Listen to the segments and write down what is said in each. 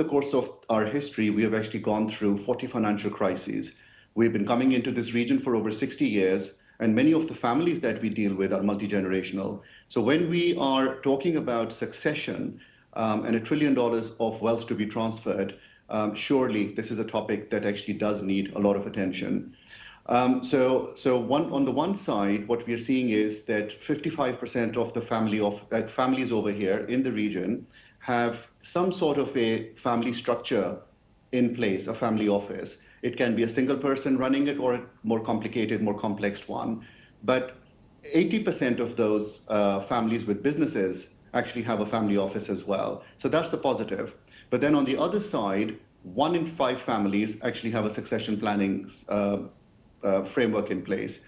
the course of our history, we have actually gone through 40 financial crises. We've been coming into this region for over 60 years, and many of the families that we deal with are multi-generational. So when we are talking about succession and $1 trillion of wealth to be transferred, surely this is a topic that actually does need a lot of attention. On the one side, what we are seeing is that 55% of the families over here in the region have some sort of a family structure in place, a family office. It can be a single person running it or a more complicated, more complex one. But 80% of those families with businesses actually have a family office as well. So that's the positive. But then on the other side, 1 in 5 families actually have a succession planning framework in place,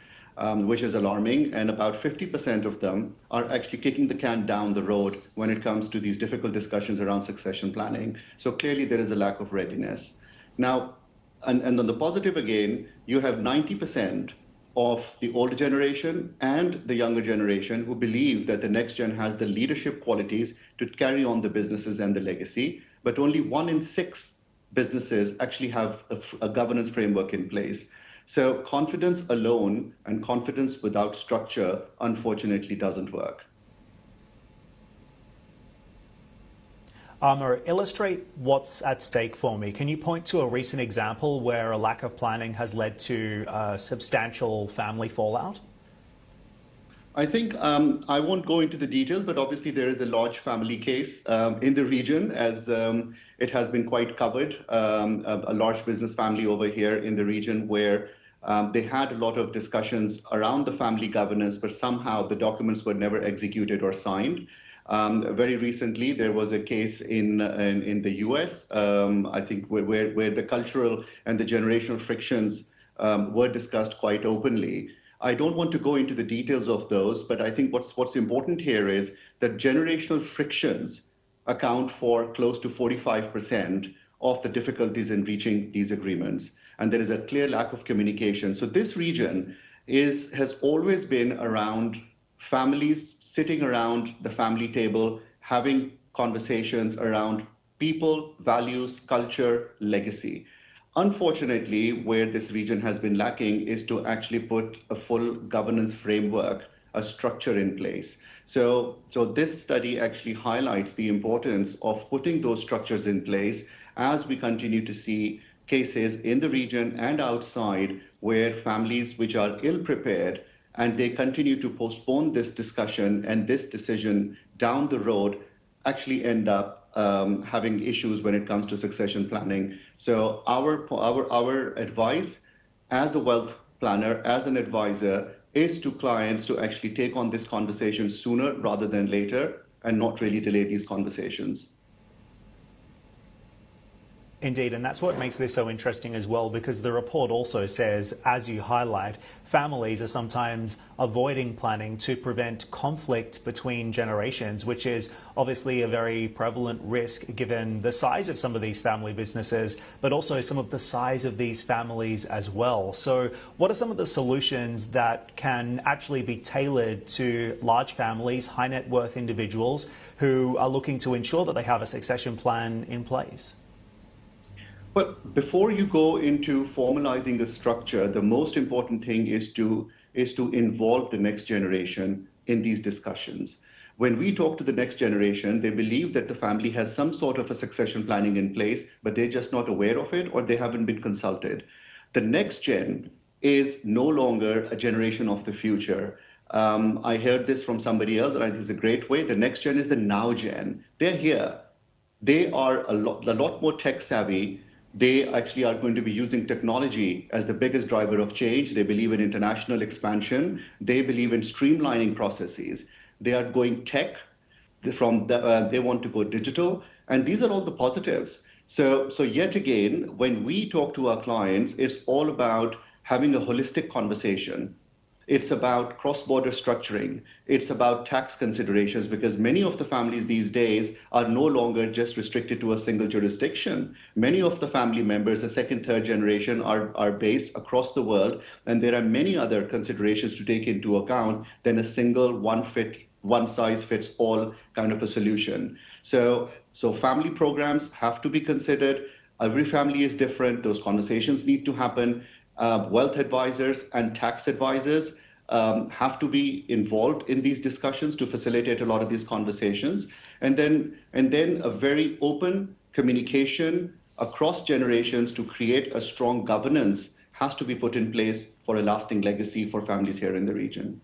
which is alarming. And about 50% of them are actually kicking the can down the road when it comes to these difficult discussions around succession planning. So clearly there is a lack of readiness. Now, and on the positive again, you have 90% of the older generation and the younger generation who believe that the next gen has the leadership qualities to carry on the businesses and the legacy, but only 1 in 6 businesses actually have a governance framework in place. So confidence alone and confidence without structure, unfortunately, doesn't work. Amar, illustrate what's at stake for me. Can you point to a recent example where a lack of planning has led to substantial family fallout? I think I won't go into the details, but obviously there is a large family case in the region, as it has been quite covered, a large business family over here in the region where they had a lot of discussions around the family governance, but somehow the documents were never executed or signed. Very recently, there was a case in the US, I think, where the cultural and the generational frictions were discussed quite openly. I don't want to go into the details of those, but I think what's important here is that generational frictions account for close to 45% of the difficulties in reaching these agreements. And there is a clear lack of communication. So this region has always been around families sitting around the family table, having conversations around people, values, culture, legacy. Unfortunately, where this region has been lacking is to actually put a full governance framework, a structure in place. So this study actually highlights the importance of putting those structures in place as we continue to see cases in the region and outside where families which are ill-prepared and they continue to postpone this discussion and this decision down the road actually end up having issues when it comes to succession planning. So our advice as a wealth planner, as an advisor, is to clients to actually take on this conversation sooner rather than later and not really delay these conversations. Indeed, and that's what makes this so interesting as well, because the report also says, as you highlight, families are sometimes avoiding planning to prevent conflict between generations, which is obviously a very prevalent risk given the size of some of these family businesses, but also some of the size of these families as well. So what are some of the solutions that can actually be tailored to large families, high net worth individuals who are looking to ensure that they have a succession plan in place? But before you go into formalizing the structure, the most important thing is to involve the next generation in these discussions. When we talk to the next generation, they believe that the family has some sort of a succession planning in place, but they're just not aware of it or they haven't been consulted. The next gen is no longer a generation of the future. I heard this from somebody else, and I think it's a great way. The next gen is the now gen. They're here. They are a lot more tech savvy. They actually are going to be using technology as the biggest driver of change. They believe in international expansion. They believe in streamlining processes. They are going tech. They want to go digital. And these are all the positives. So yet again, when we talk to our clients, it's all about having a holistic conversation. It's about cross-border structuring. It's about tax considerations, because many of the families these days are no longer just restricted to a single jurisdiction. Many of the family members, the second, third generation, are based across the world, and there are many other considerations to take into account than a single one-size-fits-all kind of a solution. So family programs have to be considered. Every family is different. Those conversations need to happen. Wealth advisors and tax advisors have to be involved in these discussions to facilitate a lot of these conversations. And then a very open communication across generations to create a strong governance has to be put in place for a lasting legacy for families here in the region.